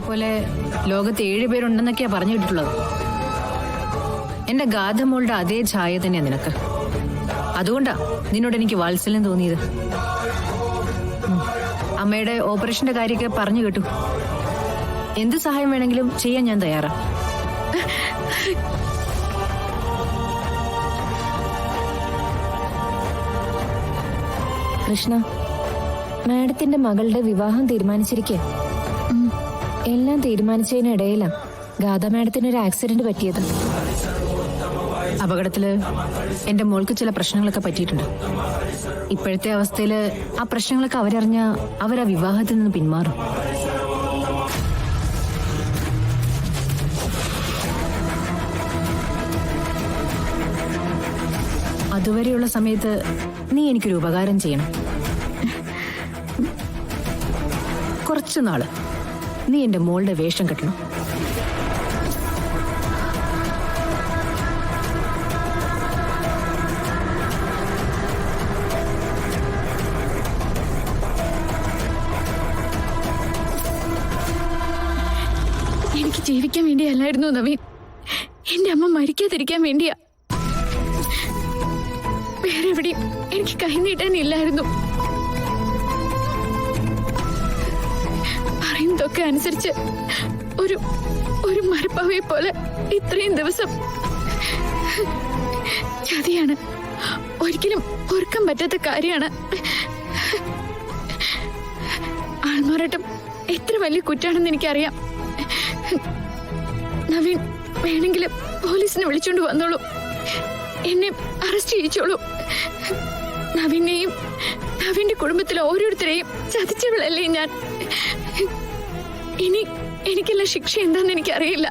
പോലെ ലോകത്ത് 7 പേരുണ്ടെന്നൊക്കെയാ പറഞ്ഞു കേട്ടിട്ടുള്ളത്. എന്റെ ഗാഥമോളുടെ അതേ ഛായ തന്നെയാ നിനക്ക്. അതുകൊണ്ടാ നിന്നോട് എനിക്ക് വാത്സല്യം തോന്നിയത്. അമ്മയുടെ ഓപ്പറേഷന്റെ കാര്യമൊക്കെ പറഞ്ഞു കേട്ടു. എന്ത് സഹായം വേണമെങ്കിലും ചെയ്യാൻ ഞാൻ തയ്യാറാ. കൃഷ്ണ, മാഡത്തിന്റെ മകളുടെ വിവാഹം തീരുമാനിച്ചിരിക്കുക. എല്ലാം തീരുമാനിച്ചതിനിടയിലാണ് ഗാഥ മാഡത്തിനൊരു ആക്സിഡന്റ് പറ്റിയത്. അപകടത്തില് എന്റെ മോൾക്ക് ചില പ്രശ്നങ്ങളൊക്കെ പറ്റിയിട്ടുണ്ട്. ഇപ്പോഴത്തെ അവസ്ഥയില് ആ പ്രശ്നങ്ങളൊക്കെ അവരറിഞ്ഞ അവരാ വിവാഹത്തിൽ നിന്ന് പിന്മാറും. അതുവരെയുള്ള സമയത്ത് നീ എനിക്കൊരു ഉപകാരം ചെയ്യണം. കുറച്ചു നാള് നീ എന്റെ മോളുടെ വേഷം കെട്ടണം. എനിക്ക് ജീവിക്കാൻ വേണ്ടിയല്ലായിരുന്നു നവീൻ, എന്റെ അമ്മ മരിക്കാതിരിക്കാൻ വേണ്ടിയാ. വേറെ എവിടെയും എനിക്ക് കൈനീട്ടാനില്ലായിരുന്നു. പറയുന്നതൊക്കെ അനുസരിച്ച് ഒരു മരപ്പാവയെ പോലെ ഇത്രയും ദിവസം ചതിയാണ്. ഒരിക്കലും ഓർക്കാൻ പറ്റാത്ത കാര്യമാണ്. ആൾമാറാട്ടം എത്ര വലിയ കുറ്റാണെന്ന് എനിക്കറിയാം. നവീൻ വേണമെങ്കിൽ പോലീസിനെ വിളിച്ചോണ്ട് വന്നോളൂ, എന്നെ അറസ്റ്റ് ചെയ്യിച്ചോളൂ. നവീനെയും നവീന്റെ കുടുംബത്തിലെ ഓരോരുത്തരെയും ചതിച്ചവളല്ലേ ഞാൻ. ഇനി എനിക്കുള്ള ശിക്ഷ എന്താന്ന് എനിക്കറിയില്ല.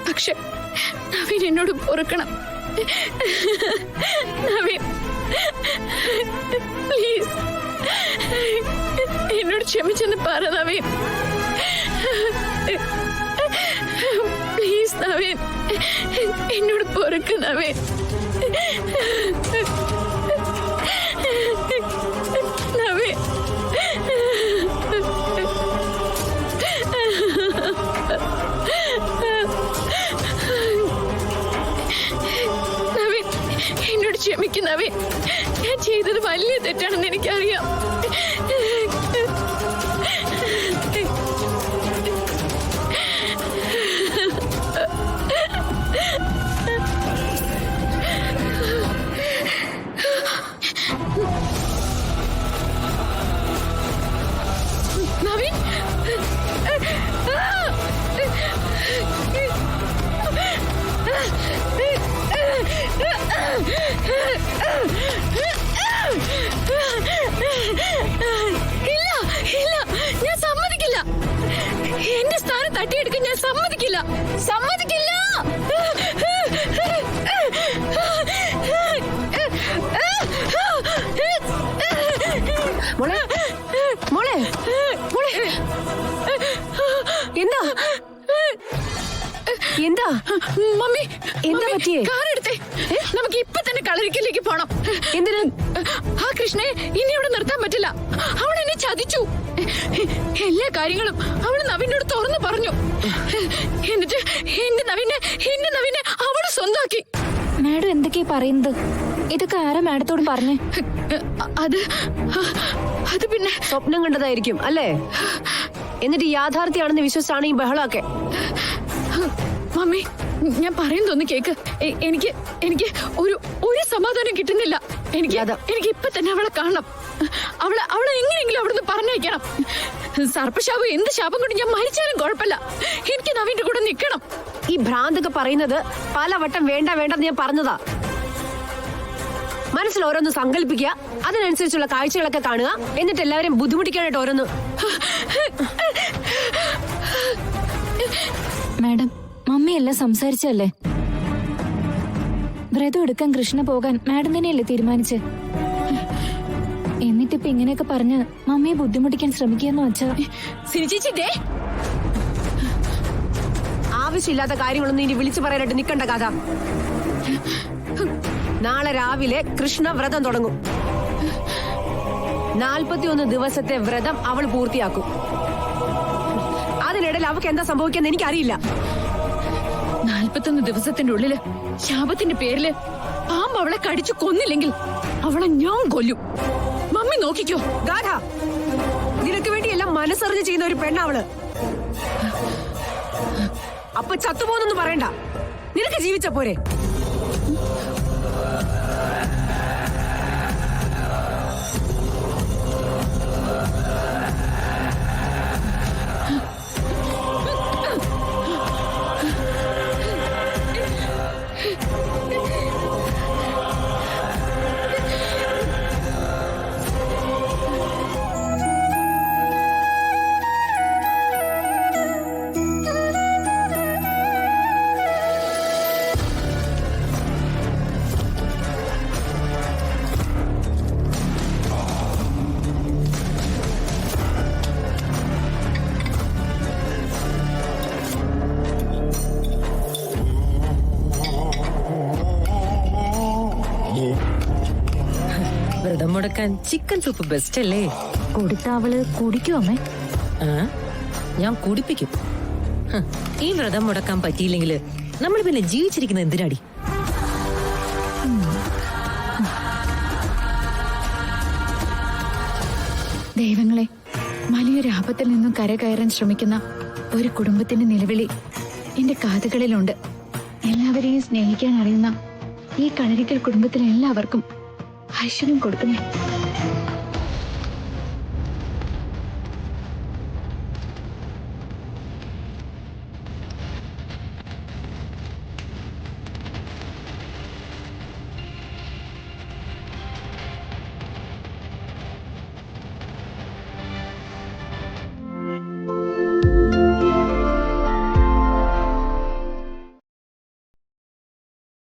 പക്ഷെ നവീൻ എന്നോട് പൊറുക്കണം. നവീൻ പ്ലീസ് എന്നോട് ക്ഷമിച്ചെന്ന് പറ നവീൻ. പ്ലീസ് നവീൻ എന്നോട് പൊറുക്ക് നവീൻ. നവീൻ നവീൻ എന്നോട് ക്ഷമിക്കും നവീൻ. ഞാൻ ചെയ്തത് വലിയ തെറ്റാണെന്ന് എനിക്കറിയാം. എന്റെ സ്ഥാനം തട്ടിയെടുക്കാൻ ഞാൻ സമ്മതിക്കില്ല. സമ്മതിക്കില്ല. മോളെ മോളെ മോളെ എന്താ എന്താ മമ്മി എന്താ പറ്റിയേ? കാറെടുത്തേ, നമുക്ക് ഇപ്പൊ തന്നെ കളരിക്കലേക്ക് പോണം. എന്തിനാ? ആ കൃഷ്ണയെ ഇനി ഇവിടെ നിർത്താൻ പറ്റില്ല. അവൾ എന്നെ ചതിച്ചു. എല്ലാ കാര്യങ്ങളും അവള് നവീനോട് തുറന്നു പറഞ്ഞു. എന്നിട്ട് എന്റെ നവീനെ അവള് സ്വന്തമാക്കി. മാഡം എന്തൊക്കെയാ പറയുന്നത്? ഇതൊക്കെ ആരാ മാഡത്തോട് പറഞ്ഞേ? അത് പിന്നെ സ്വപ്നം കണ്ടതായിരിക്കും അല്ലേ? എന്നിട്ട് യാഥാർത്ഥ്യമാണെന്ന് വിശ്വസിച്ചാണ് ഈ ബഹളമൊക്കെ. മമ്മി ഞാൻ പറയുന്നതൊന്ന് കേക്ക്. എനിക്ക് ഒരു സമാധാനം കിട്ടുന്നില്ല. എനിക്ക് ഇപ്പൊ തന്നെ അവളെ കാണണം. അവളെ എങ്ങനെയെങ്കിലും അവിടുന്ന് പറഞ്ഞയക്കണം. സർപ്പശാപം എന്ത് ശാപം കൊണ്ട് ഞാൻ മരിച്ചാലും കുഴപ്പമില്ല. എനിക്ക് നവീന്റെ കൂടെ നിൽക്കണം. ഈ ഭ്രാന്തൊക്കെ പറയുന്നത് പലവട്ടം വേണ്ട വേണ്ടെന്ന് ഞാൻ പറഞ്ഞതാ. മനസ്സിൽ ഓരോന്ന് സങ്കല്പിക്കുക, അതിനനുസരിച്ചുള്ള കാഴ്ചകളൊക്കെ കാണുക, എന്നിട്ട് എല്ലാവരും ബുദ്ധിമുട്ടിക്കാനായിട്ട് ഓരോന്ന്. മാഡം, മമ്മിയെല്ലാം സംസാരിച്ചല്ലേ? വ്രതം എടുക്കാൻ കൃഷ്ണ പോകാൻ മാഡം തന്നെയല്ലേ തീരുമാനിച്ച്? എന്നിട്ടിപ്പൊ ഇങ്ങനെയൊക്കെ പറഞ്ഞ് മമ്മിയെ ബുദ്ധിമുട്ടിക്കാൻ ശ്രമിക്കാന്ന് വെച്ചാ ചേച്ചി ആവശ്യമില്ലാത്ത കാര്യങ്ങളൊന്നും ഇനി വിളിച്ചു പറയാനായിട്ട് നിൽക്കണ്ട കഥ. നാളെ രാവിലെ കൃഷ്ണ വ്രതം തുടങ്ങും. 41 ദിവസത്തെ വ്രതം അവൾ പൂർത്തിയാക്കും. ഇതിനിടയിൽ അവക്ക് എന്താ സംഭവിക്കാന്ന് എനിക്കറിയില്ല. 41 ദിവസത്തിന്റെ ഉള്ളില് ശാപത്തിന്റെ പേരില് പാമ്പ് അവളെ കടിച്ചു കൊന്നില്ലെങ്കിൽ അവളെ ഞാൻ കൊല്ലും. മമ്മി നോക്കിക്കോ. ഗാഥ, നിനക്ക് വേണ്ടി എല്ലാം മനസ്സറിഞ്ഞ് ചെയ്യുന്ന ഒരു പെണ്ണവള്. അപ്പൊ ചത്തുപോന്നൊന്നും പറയണ്ട, നിനക്ക് ജീവിച്ച പോരെ. വ്രതം മുടക്കാൻ ചിക്കൻ സൂപ്പ് ബെസ്റ്റ് അല്ലേ? കൊടുത്ത അവള് കുടിക്കും അമ്മേ. ഞാൻ കുടിപ്പിക്കും. ഈ വ്രതം മുടക്കാൻ പറ്റിയില്ലെങ്കിൽ നമ്മൾ പിന്നെ ജീവിച്ചിരിക്കുന്നത് എന്തിനാടി? ദൈവങ്ങളെ, വലിയൊരു ആപത്തിൽ നിന്നും കരകയറാൻ ശ്രമിക്കുന്ന ഒരു കുടുംബത്തിന്റെ നിലവിളി എന്റെ കാതുകളിലുണ്ട്. എല്ലാവരെയും സ്നേഹിക്കാൻ അറിയുന്ന ഈ കളരിക്കൽ കുടുംബത്തിലെ എല്ലാവർക്കും ഐശ്വര്യം കൊടുക്കണേ.